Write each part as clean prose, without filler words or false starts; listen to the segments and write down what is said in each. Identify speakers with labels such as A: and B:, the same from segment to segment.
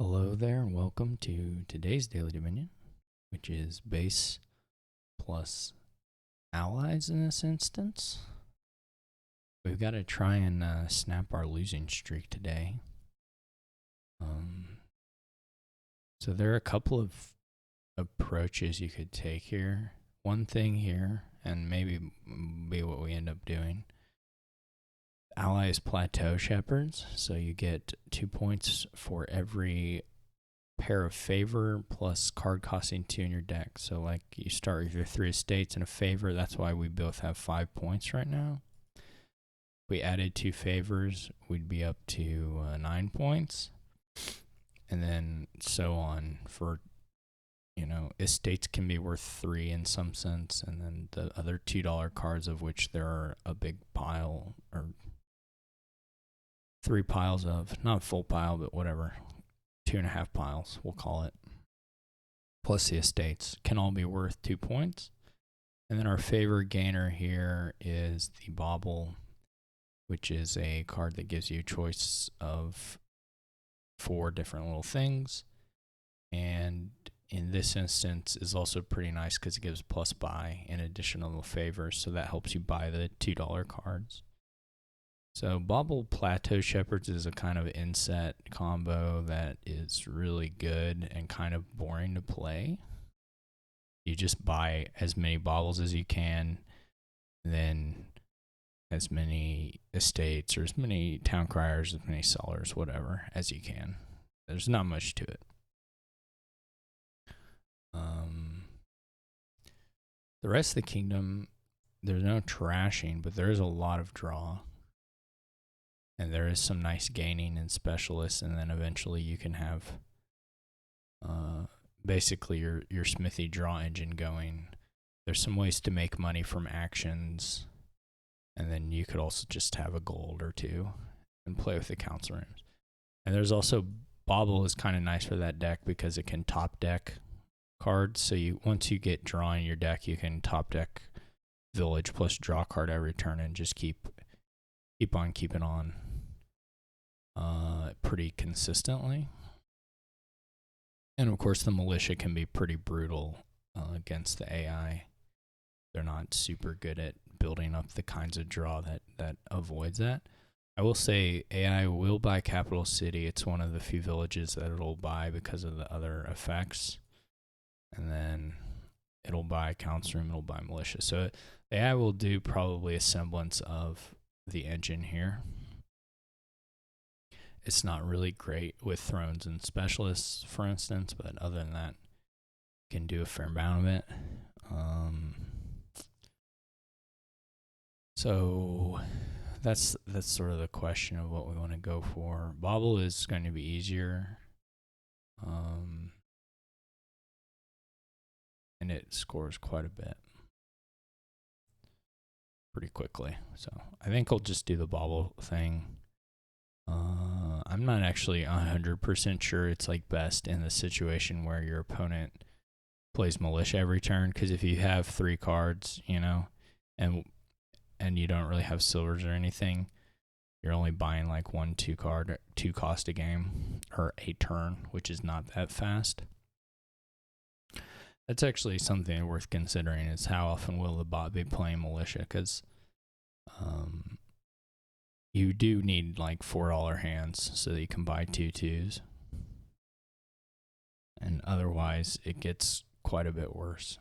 A: Hello there, and welcome to today's Daily Dominion, which is base plus allies in this instance. We've got to try and snap our losing streak today. So there are a couple of approaches you could take here. One thing here, and maybe be what we end up doing, allies plateau shepherds, so you get 2 points for every pair of favor plus card costing 2 in your deck. So like you start with your 3 estates and a favor. That's why we both have 5 points right now. If we added 2 favors, we'd be up to 9 points. And then so on for, estates can be worth 3 in some sense. And then the other $2 cards, of which there are a big pile, or 3 piles of, not a full pile, but whatever, 2.5 piles, we'll call it, plus the estates, can all be worth 2 points. And then our favor gainer here is the Bauble, which is a card that gives you a choice of 4 different little things. And in this instance is also pretty nice because it gives plus buy in addition to the favors, so that helps you buy the $2 cards. So Bauble Plateau Shepherds is a kind of inset combo that is really good and kind of boring to play. You just buy as many baubles as you can, then as many estates or as many town criers, as many sellers, whatever, as you can. There's not much to it. The rest of the kingdom, there's no trashing, but there is a lot of draw. And there is some nice gaining in specialists, and then eventually you can have basically your smithy draw engine going. There's some ways to make money from actions, and then you could also just have a gold or 2 and play with the council rooms. And there's also Bauble is kind of nice for that deck because it can top deck cards. So once you get draw in your deck, you can top deck village plus draw card every turn and just keep on keeping on pretty consistently. And of course the militia can be pretty brutal against the AI. They're not super good at building up the kinds of draw that avoids that. I will say AI will buy Capital City. It's one of the few villages that it'll buy because of the other effects. And then it'll buy council room, it'll buy militia. So the AI will do probably a semblance of the engine here. It's not really great with thrones and specialists, for instance, but other than that, you can do a fair amount of it. So that's sort of the question of what we want to go for. Bauble is going to be easier. And it scores quite a bit pretty quickly. So I think I'll just do the Bauble thing. I'm not actually 100% sure it's like best in the situation where your opponent plays militia every turn, because if you have 3 cards, and you don't really have silvers or anything, you're only buying like 1-2 card, 2 cost a game or a turn, which is not that fast. That's actually something worth considering, is how often will the bot be playing militia, because you do need like $4 hands so that you can buy 2 2s. And otherwise, it gets quite a bit worse.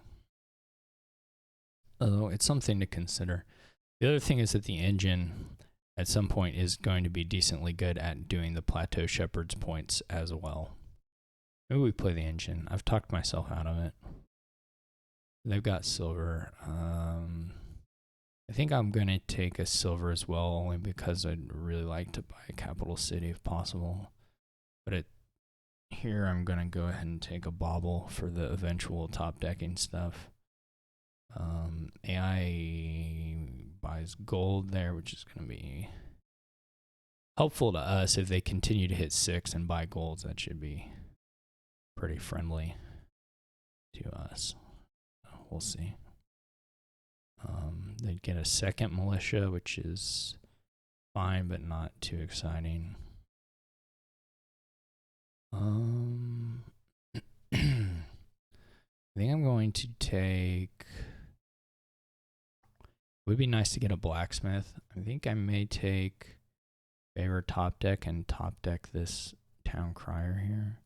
A: Although it's something to consider. The other thing is that the engine at some point is going to be decently good at doing the Plateau Shepherds points as well. Maybe we play the engine. I've talked myself out of it. They've got silver. I think I'm going to take a silver as well, only because I'd really like to buy a Capital City if possible. But here I'm going to go ahead and take a Bauble for the eventual top decking stuff. AI buys gold there, which is going to be helpful to us. If they continue to hit 6 and buy golds, that should be pretty friendly to us. We'll see. They'd get a second militia, which is fine, but not too exciting. I think I'm going to take. It would be nice to get a blacksmith. I think I may take favor top deck and top deck this town crier here.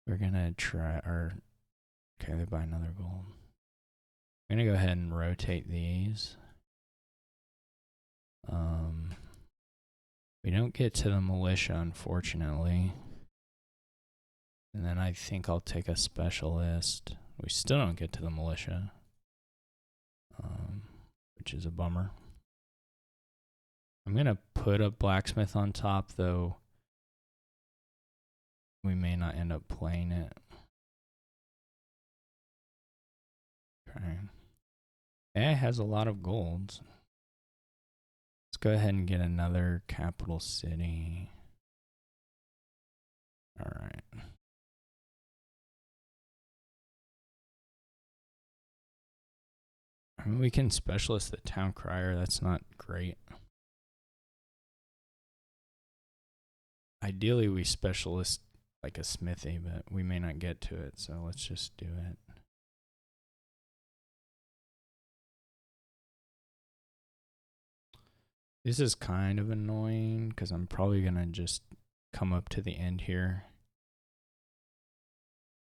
A: We're gonna try okay, they buy another gold. I'm gonna go ahead and rotate these. We don't get to the militia, unfortunately. And then I think I'll take a specialist. We still don't get to the militia, which is a bummer. I'm going to put a blacksmith on top, though we may not end up playing it. Okay. AI has a lot of golds. Let's go ahead and get another capital city. All right. I mean, we can specialist the town crier. That's not great. Ideally, we specialist like a smithy, but we may not get to it, so let's just do it. This is kind of annoying because I'm probably going to just come up to the end here.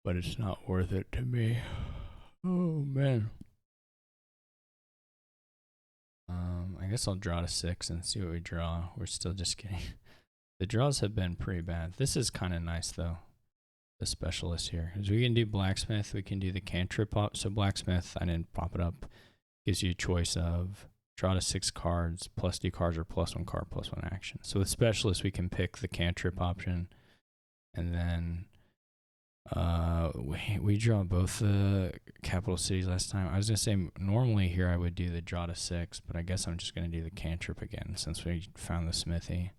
A: But it's not worth it to me. Oh, man. I guess I'll draw to 6 and see what we draw. We're still just kidding. The draws have been pretty bad. This is kind of nice, though. The specialist here. Because we can do blacksmith. We can do the cantrip pop. So blacksmith, I didn't pop it up. Gives you a choice of draw to 6 cards, plus 2 cards, or plus 1 card, plus 1 action. So with specialist, we can pick the cantrip option. And then we draw both the capital cities last time. I was going to say, normally here I would do the draw to 6, but I guess I'm just going to do the cantrip again since we found the smithy.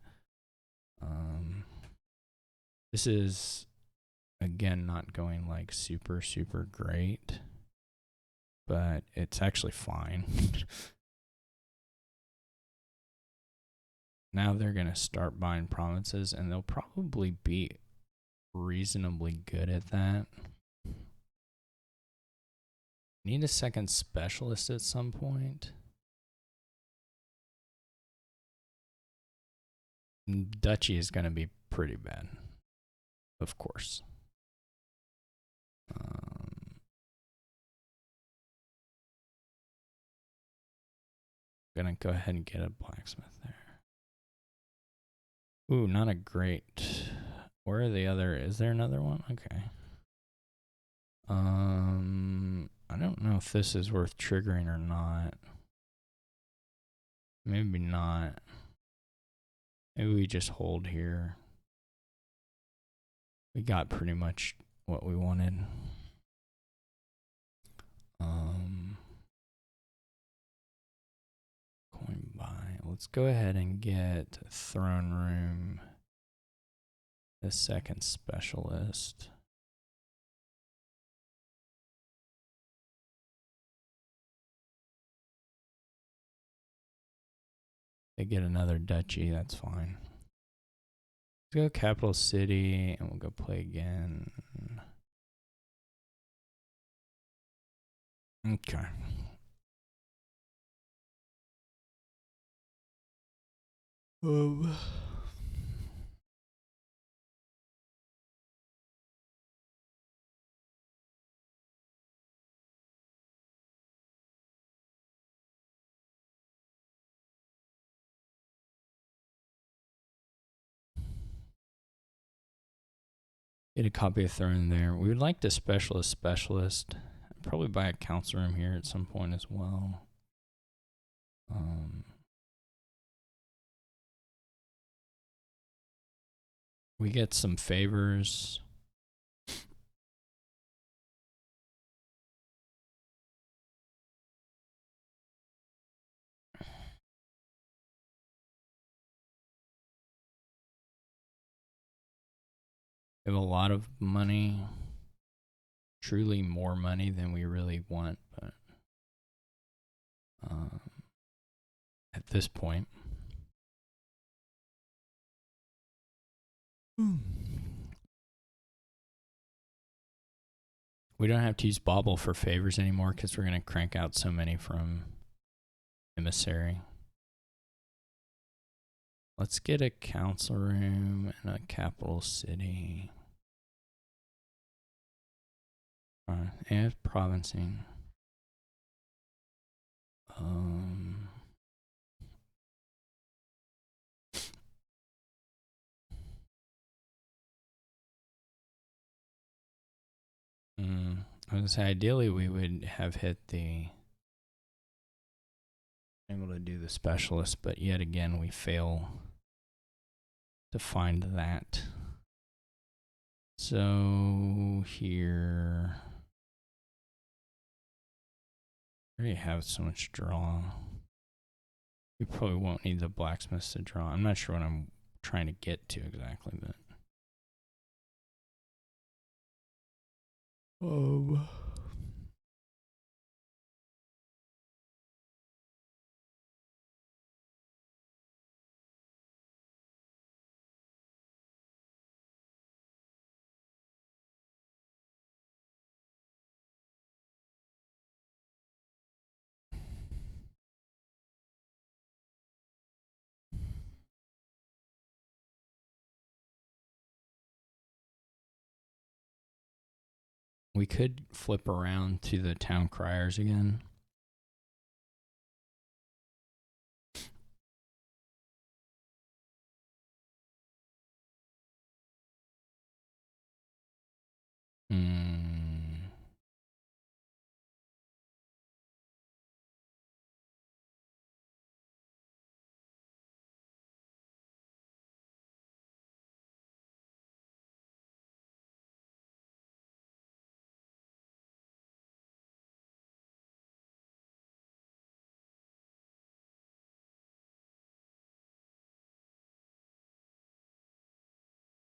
A: This is, again, not going like super, super great, but it's actually fine. Now they're going to start buying provinces, and they'll probably be reasonably good at that. Need a second specialist at some point. Duchy is going to be pretty bad, of course. Gonna go ahead and get a blacksmith there. Ooh, not a great. Where are the other? Is there another one? Okay. I don't know if this is worth triggering or not. Maybe not. Maybe we just hold here. We got pretty much what we wanted. Coin buy. Let's go ahead and get throne room. The second specialist. They get another duchy, that's fine. Let's go capital city and we'll go play again. Okay. Get a copy of Throne there. We would like to specialist. Probably buy a council room here at some point as well. We get some favors. We have a lot of money. Truly more money than we really want, but at this point. We don't have to use Bauble for favors anymore because we're going to crank out so many from Emissary. Let's get a council room in a capital city. And provincing. I was gonna say ideally we would have hit the able to do the specialist, but yet again we fail to find that. So here we already have so much draw. We probably won't need the blacksmiths to draw. I'm not sure what I'm trying to get to exactly, but we could flip around to the town criers again.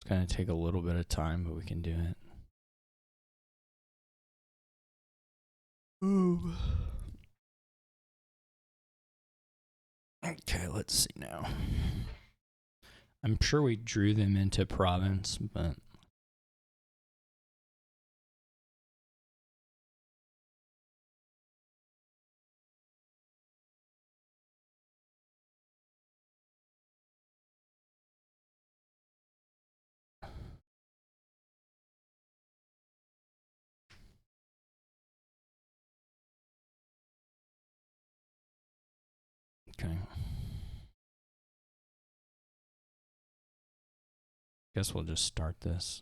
A: It's going to take a little bit of time, but we can do it. Okay, let's see now. I'm sure we drew them into province, but okay. Guess we'll just start this.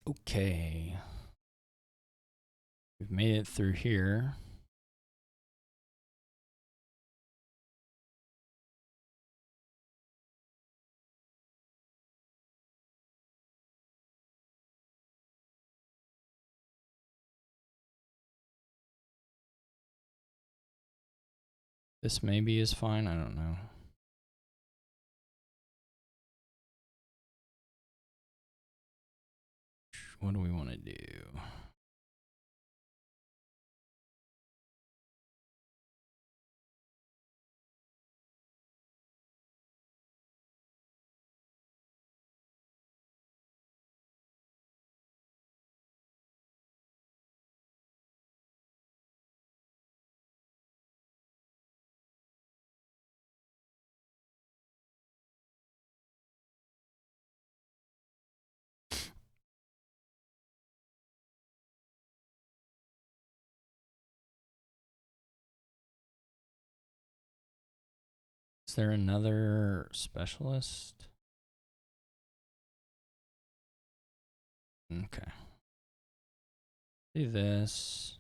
A: Okay. We've made it through here. This maybe is fine, I don't know. What do we want to do? Is there another specialist? Okay. Do this.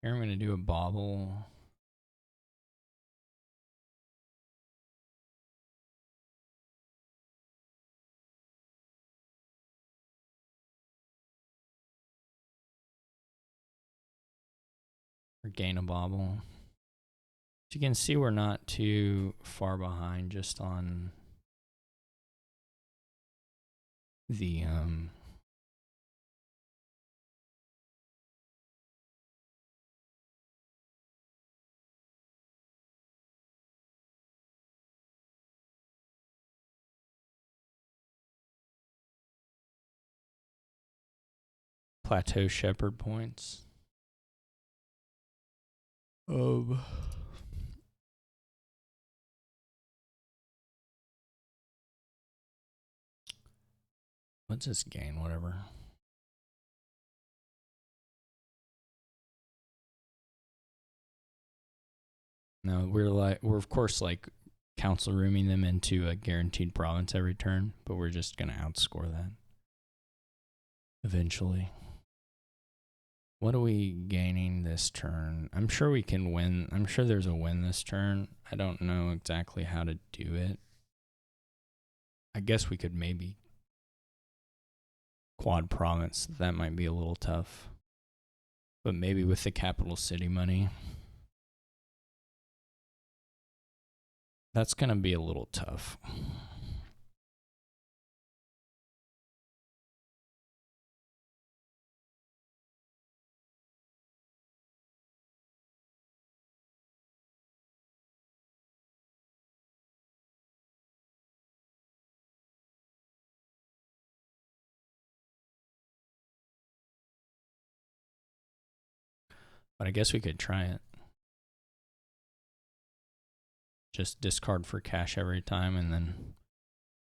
A: Here I'm going to do a bobble. Or gain a bobble. So you can see we're not too far behind just on the plateau shepherd points. What's this gain? Whatever. No, we're of course like council rooming them into a guaranteed province every turn, but we're just gonna outscore that eventually. What are we gaining this turn? I'm sure we can win. I'm sure there's a win this turn. I don't know exactly how to do it. I guess we could maybe quad province. That might be a little tough. But maybe with the capital city money. That's going to be a little tough. But I guess we could try it. Just discard for cash every time and then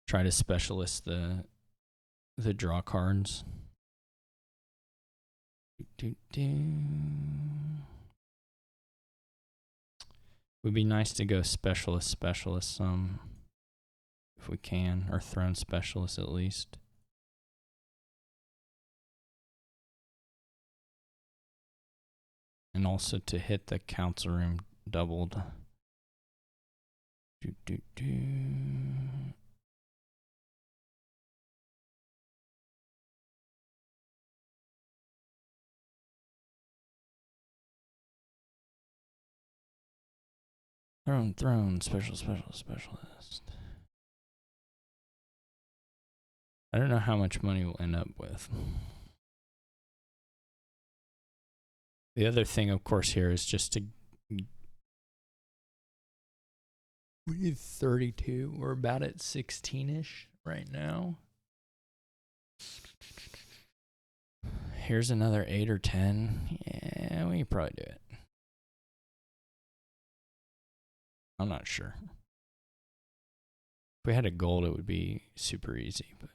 A: try to specialist the draw cards. Would be nice to go specialist some if we can, or throne specialist at least. And also to hit the council room doubled. Throne, specialist. I don't know how much money we'll end up with. The other thing, of course, here is just to... We need 32. We're about at 16-ish right now. Here's another 8 or 10. Yeah, we can probably do it. I'm not sure. If we had a gold, it would be super easy, but...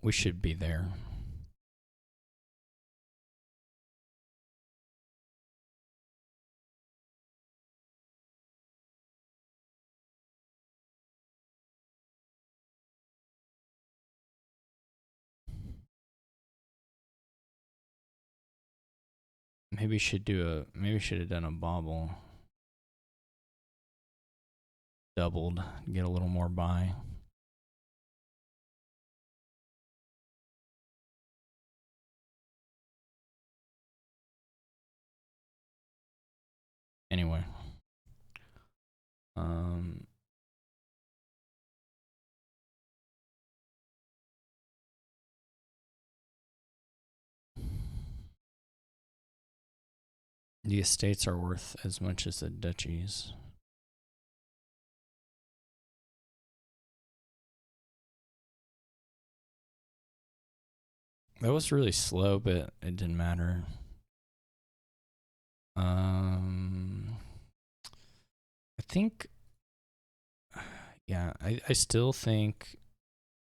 A: we should be there. Maybe should have done a bobble. Doubled, get a little more buy. Anyway. The estates are worth as much as the duchies. That was really slow, but it didn't matter. I think, yeah, I still think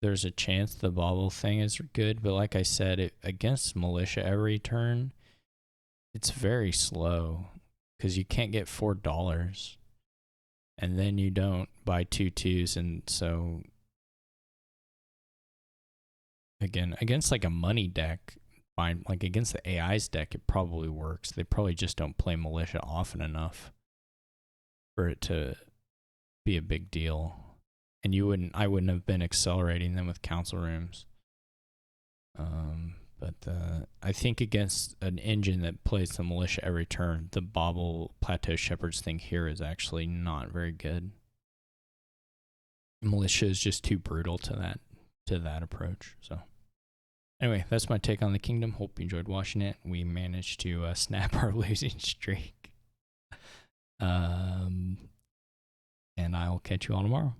A: there's a chance the bobble thing is good, but like I said, against militia every turn, it's very slow because you can't get $4, and then you don't buy 2/2s, and so again against like a money deck, fine. Like against the AI's deck, it probably works. They probably just don't play militia often enough for it to be a big deal. And I wouldn't have been accelerating them with council rooms. But I think against an engine that plays the militia every turn, the Bobble Plateau Shepherds thing here is actually not very good. Militia is just too brutal to that approach. So anyway, that's my take on the kingdom. Hope you enjoyed watching it. We managed to snap our losing streak. And I'll catch you all tomorrow.